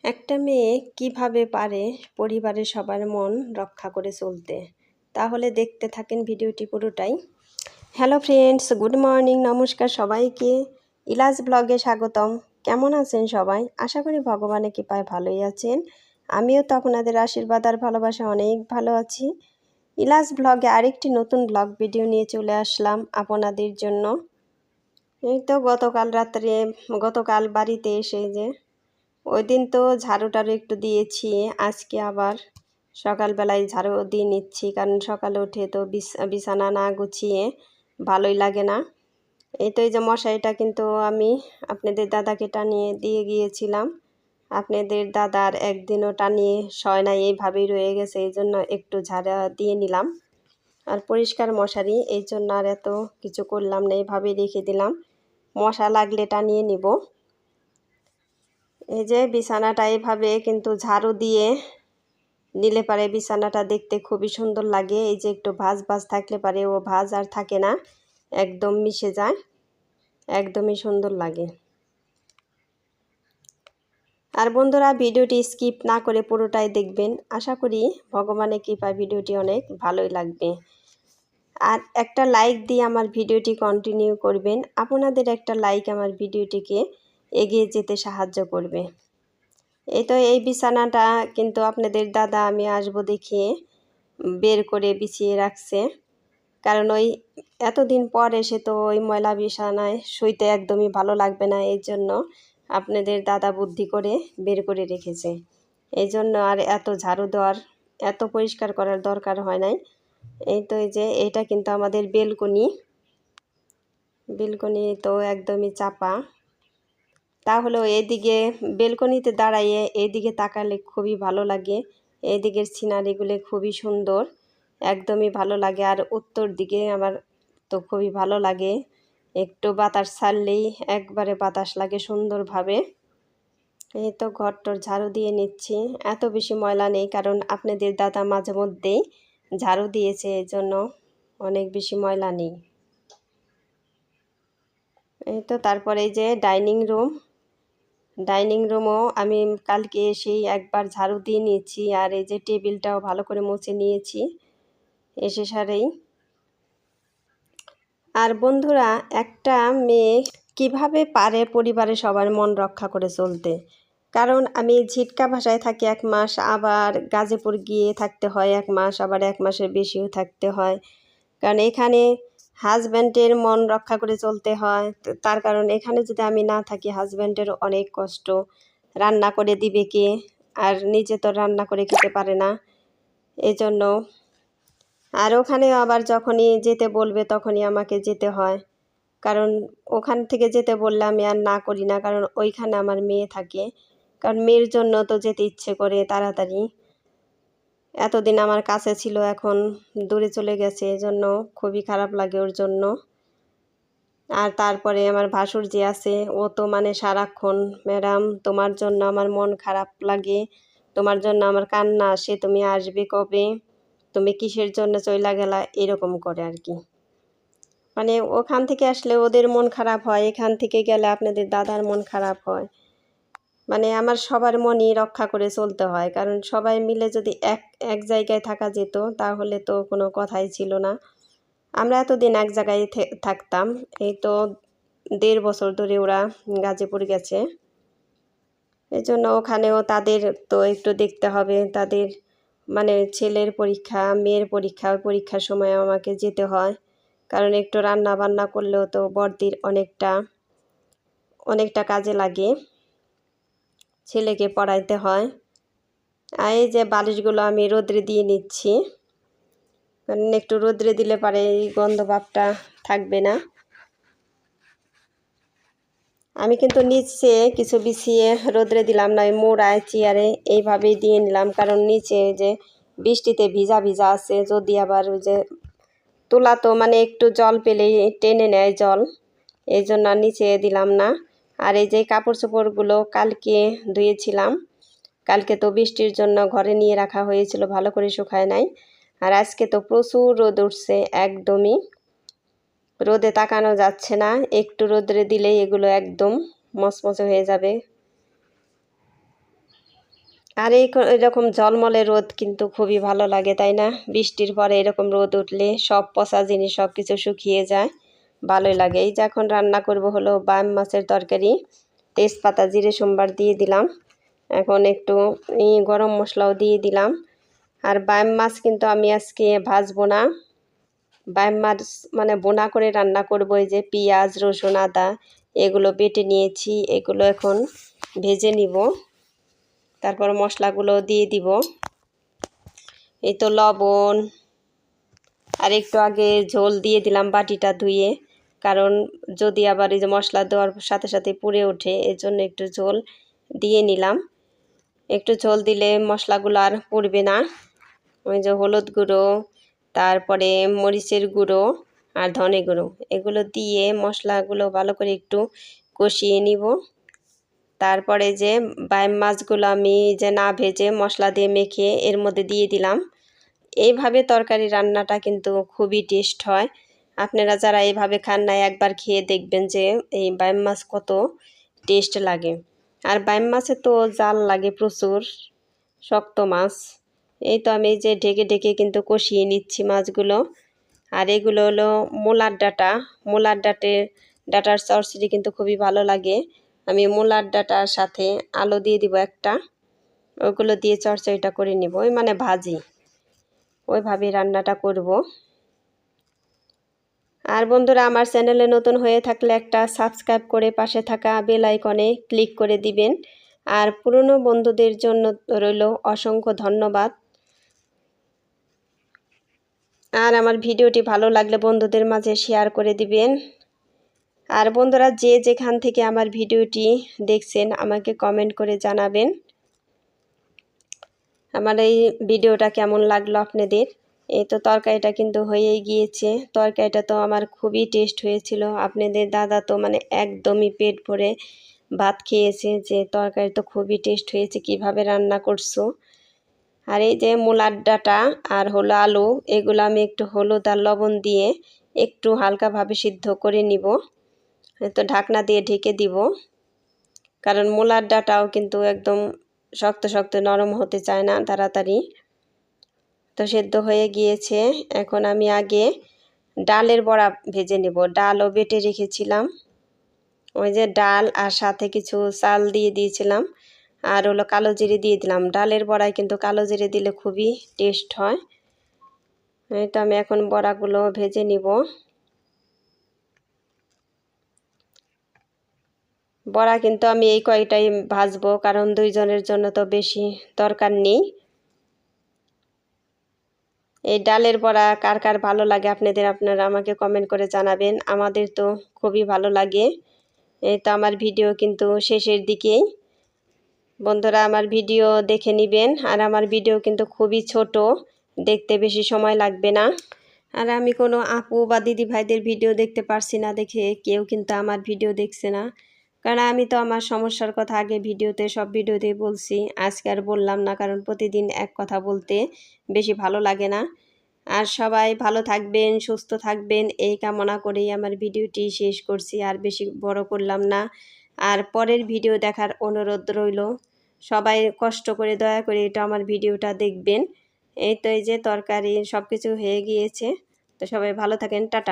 একটা মেয়ে কিভাবে পারে পরিবারের সবার মন রক্ষা করে চলতে? তাহলে দেখতে থাকেন ভিডিওটি পুরোটাই। হ্যালো ফ্রেন্ডস, গুড মর্নিং, নমস্কার সবাইকে। ইলাজ ব্লগে স্বাগতম। কেমন আছেন সবাই? আশা করি ভগবানের কৃপায় ভালোই আছেন। আমিও তো আপনাদের আশীর্বাদ আর ভালোবাসা অনেক ভালো আছি। ইলাজ ব্লগে আরেকটি নতুন ব্লগ ভিডিও নিয়ে চলে আসলাম আপনাদের জন্য। এই তো গতকাল বাড়িতে এসে যে ওই দিন তো ঝাড়ু টাড়ু একটু দিয়েছি, আজকে আবার সকালবেলায় ঝাড়ু দিয়ে নিচ্ছি, কারণ সকালে উঠে তো বিছানা না গুছিয়ে ভালোই লাগে না। এই তো এই যে মশারিটা কিন্তু আমি আপনাদের দাদাকে টানিয়ে দিয়ে গিয়েছিলাম। আপনাদের দাদার একদিনও টানিয়ে শয় নাই, এইভাবেই রয়ে গেছে, এই জন্য একটু ঝাড়া দিয়ে নিলাম। আর পরিষ্কার মশারি, এই জন্য আর এত কিছু করলাম না, এইভাবেই রেখে দিলাম। মশা লাগলে টানিয়ে নিব। এই যে বিছানাটা এভাবে কিন্তু ঝাড়ু দিয়ে নিলে পারে বিছানাটা দেখতে খুবই সুন্দর লাগে। এই যে একটু ভাঁজ ভাঁজ থাকলে পারে ও ভাঁজ আর থাকে না, একদম মিশে যায়, একদমই সুন্দর লাগে। আর বন্ধুরা, ভিডিওটি স্কিপ না করে পুরোটাই দেখবেন, আশা করি ভগবানের কৃপায় ভিডিওটি অনেক ভালোই লাগবে। আর একটা লাইক দিয়ে আমার ভিডিওটি কন্টিনিউ করবেন। আপনাদের একটা লাইক আমার ভিডিওটিকে এগিয়ে যেতে সাহায্য করবে। এই তো এই বিছানাটা কিন্তু আপনাদের দাদা আমি আসবো দেখিয়ে বের করে বিছিয়ে রাখছে, কারণ ওই এতদিন পর এসে তো ওই ময়লা বিছানায় শুইতে একদমই ভালো লাগবে না, এই জন্য আপনাদের দাদা বুদ্ধি করে বের করে রেখেছে। এই জন্য আর এত ঝাড়ু দেওয়ার, এত পরিষ্কার করার দরকার হয় নাই। এই তো এই যে এটা কিন্তু আমাদের বেলকনি তো একদমই চাপা, তাহলেও এদিকে বেলকনিতে দাঁড়াইয়ে এদিকে তাকালে খুবই ভালো লাগে। এদিকের সিনারিগুলো খুবই সুন্দর, একদমই ভালো লাগে। আর উত্তর দিকে আমার তো খুবই ভালো লাগে, একটু বাতাস ছাড়লেই একবারে বাতাস লাগে সুন্দরভাবে। এই তো ঘরটর ঝাড়ু দিয়ে নিচ্ছি, এত বেশি ময়লা নেই, কারণ আপনাদের দাদা মাঝে মধ্যেই ঝাড়ু দিয়েছে, এই জন্য অনেক বেশি ময়লা নেই। এই তো তারপরে এই যে ডাইনিং রুমও আমি কালকে এসেই একবার ঝাড়ু দিয়ে নিয়েছি, আর এই যে টেবিলটাও ভালো করে মুছে নিয়েছি এসে সারেই। আর বন্ধুরা, একটা মেয়ে কিভাবে পারে পরিবারের সবার মন রক্ষা করে চলতে? কারণ আমি ঝিটকা ভাষায় থাকি 1 মাস, আবার গাজীপুর গিয়ে থাকতে হয় 1 মাস, আবার 1 মাসের বেশিও থাকতে হয়, কারণ এখানে হাজব্যান্ডের মন রক্ষা করে চলতে হয়। তার কারণ এখানে যদি আমি না থাকি হাজব্যান্ডের অনেক কষ্ট, রান্না করে দিবে কে, আর নিজে তো রান্না করে খেতে পারে না, এজন্য। আর ওখানে আবার যখনই যেতে বলবে তখনই আমাকে যেতে হয়, কারণ ওখান থেকে যেতে বললে আমি আর না করি না, কারণ ওইখানে আমার মেয়ে থাকে, কারণ মেয়ের জন্য তো যেতে ইচ্ছে করে তাড়াতাড়ি। এতদিন আমার কাছে ছিল, এখন দূরে চলে গেছে, এজন্য খুবই খারাপ লাগে ওর জন্য। আর তারপরে আমার ভাসুর যে আছে, ও তো মানে সারাক্ষণ, ম্যাডাম তোমার জন্য আমার মন খারাপ লাগে, তোমার জন্য আমার কান্না আসে, তুমি আসবে কবে, তুমি কিসের জন্য চইলা গেলা, এরকম করে আর কি। মানে ওখান থেকে আসলে ওদের মন খারাপ হয়, এখান থেকে গেলে আপনাদের দাদার মন খারাপ হয়। মানে আমার সবার মনই রক্ষা করে চলতে হয়, কারণ সবাই মিলে যদি এক জায়গায় থাকা যেত তাহলে তো কোনো কথাই ছিল না। আমরা এতদিন এক জায়গায় থাকতাম, এই তো 1.5 বছর ধরে ওরা গাজীপুর গেছে, এই জন্য ওখানেও তাদের তো একটু দেখতে হবে, তাদের মানে ছেলের পরীক্ষা, মেয়ের পরীক্ষা, ওই পরীক্ষার সময় আমাকে যেতে হয়, কারণ একটু রান্না বান্না করলেও তো বড়দির অনেকটা কাজে লাগে, ছেলেকে পড়াইতে হয়। আর এই যে বালিশগুলো আমি রোদ্রে দিয়ে নিচ্ছি, কারণ একটু রোদ্রে দিলে পারে এই গন্ধ ভাবটা থাকবে না। আমি কিন্তু নিচে কিছু বিছিয়ে রোদ্রে দিলাম না, ওই মোড়ায় চেয়ারে এইভাবেই দিয়ে নিলাম, কারণ নিচে যে বৃষ্টিতে ভিজা ভিজা আছে, যদি আবার ওই যে তোলা তো মানে একটু জল পেলেই টেনে নেয় জল, এই জন্য নিচে দিলাম না। আর এই যে কাপড় চোপড়গুলো কালকে ধুয়েছিলাম, কালকে তো বৃষ্টির জন্য ঘরে নিয়ে রাখা হয়েছিল, ভালো করে শুকায় নাই। আর আজকে তো প্রচুর রোদ উঠছে, একদমই রোদে তাকানো যাচ্ছে না, একটু রোদ্রে দিলেই এগুলো একদম মচমচে হয়ে যাবে। আর এরকম ঝলমলে রোদ কিন্তু খুবই ভালো লাগে, তাই না? বৃষ্টির পরে এরকম রোদ উঠলে সব পচা জিনিস সব কিছু শুকিয়ে যায়, ভালোই লাগে। এই যে এখন রান্না করব হলো বাইম মাছের তরকারি। তেজপাতা জিরে সোমবার দিয়ে দিলাম, এখন একটু গরম মশলাও দিয়ে দিলাম। আর বাইম মাছ কিন্তু আমি আজকে ভাজবো না, বাইম মাছ মানে বোনা করে রান্না করব। এই যে পেঁয়াজ রসুন আদা এগুলো বেটে নিয়েছি, এগুলো এখন ভেজে নিব, তারপর মশলাগুলো দিয়ে দিব। এই তো লবণ, আর একটু আগে ঝোল দিয়ে দিলাম বাটিটা ধুয়ে, কারণ যদি আবার এই যে মশলা দেওয়ার সাথে সাথে পুড়ে ওঠে, এর জন্য একটু ঝোল দিয়ে নিলাম। একটু ঝোল দিলে মশলাগুলো আর পুড়বে না। ওই যে হলুদ গুঁড়ো, তারপরে মরিচের গুঁড়ো আর ধনে গুঁড়ো এগুলো দিয়ে মশলাগুলো ভালো করে একটু কষিয়ে নিব। তারপরে যে বাইম মাছগুলো আমি যে না ভেজে মশলা দিয়ে মেখে এর মধ্যে দিয়ে দিলাম। এইভাবে তরকারি রান্নাটা কিন্তু খুবই টেস্ট হয়। আপনারা যারা এইভাবে খান না একবার খেয়ে দেখবেন যে এই বাইম মাছ কত টেস্ট লাগে। আর বাইম মাছে তো জাল লাগে প্রচুর, শক্ত মাছ। এই তো আমি যে ঢেকে ঢেকে কিন্তু কষিয়ে নিচ্ছি মাছগুলো। আর এগুলো হলো মূলার ডাঁটা, মূলার ডাঁটার চচ্চড়ি কিন্তু খুবই ভালো লাগে। আমি মূলার ডাঁটার সাথে আলু দিয়ে দিব একটা, ওগুলো দিয়ে চচ্চড়িটা করে নিব, ওই মানে ভাজি, ওইভাবে রান্নাটা করব। আর বন্ধুরা আমার চ্যানেলে নতুন হয়ে থাকলে একটা সাবস্ক্রাইব করে পাশে থাকা বেল আইকনে ক্লিক করে দিবেন। আর পুরনো বন্ধুদের জন্য রইল অসংখ্য ধন্যবাদ। আর আমার ভিডিওটি ভালো লাগলে বন্ধুদের মাঝে শেয়ার করে দিবেন। আর বন্ধুরা যে যেখান থেকে আমার ভিডিওটি দেখছেন আমাকে কমেন্ট করে জানাবেন আমার এই ভিডিওটা কেমন লাগলো আপনাদের। এই তো তরকারিটা কিন্তু হয়েই গিয়েছে, তরকারিটা তো আমার খুবই টেস্ট হয়েছিল। আপনাদের দাদা তো মানে একদমই পেট ভরে ভাত খেয়েছে, যে তরকারি তো খুবই টেস্ট হয়েছে, কিভাবে রান্না করছো। আর এই যে মূলার ডাঁটা আর হলো আলু, এগুলো আমি একটু হলুদ আর লবণ দিয়ে একটু হালকাভাবে সিদ্ধ করে নিব। তো ঢাকনা দিয়ে ঢেকে দিব, কারণ মূলার ডাঁটাও কিন্তু একদম শক্ত শক্ত নরম হতে চায় না তাড়াতাড়ি। তো সেদ্ধ হয়ে গিয়েছে। এখন আমি আগে ডালের বড়া ভেজে নেব, ডালও বেটে রেখেছিলাম, ওই যে ডাল আর সাথে কিছু চাল দিয়ে দিয়েছিলাম, আর হলো কালো জিরে দিয়ে দিলাম। ডালের বড়ায় কিন্তু কালো জিরে দিলে খুবই টেস্ট হয়। এই তো আমি এখন বড়াগুলো ভেজে নিব। বড়া কিন্তু আমি এই কয়টাই ভাজবো, কারণ দুইজনের জন্য তো বেশি দরকার নেই। এই ডালের বড়া কার কার ভালো লাগে আপনারা আমাকে কমেন্ট করে জানাবেন। আমাদের তো খুবই ভালো লাগে। এই তো আমার ভিডিও কিন্তু শেষের দিকেই, বন্ধুরা আমার ভিডিও দেখে নেবেন। আর আমার ভিডিও কিন্তু খুবই ছোট, দেখতে বেশি সময় লাগবে না। আর আমি কোনো আপু বা দিদি ভাইদের ভিডিও দেখতে পারছি না দেখে কেউ কিন্তু আমার ভিডিও দেখছে না, কারণ আমি তো আমার সমস্যার কথা আগে ভিডিওতে সব ভিডিওতেই বলছি, আজকে আর বললাম না, কারণ প্রতিদিন এক কথা বলতে বেশি ভালো লাগে না। আর সবাই ভালো থাকবেন সুস্থ থাকবেন এই কামনা করেই আমার ভিডিওটি শেষ করছি, আর বেশি বড় করলাম না। আর পরের ভিডিও দেখার অনুরোধ রইল, সবাই কষ্ট করে দয়া করে এটা আমার ভিডিওটা দেখবেন। এই তো এই যে তরকারি সব কিছু হয়ে গিয়েছে। তো সবাই ভালো থাকেন, টাটা।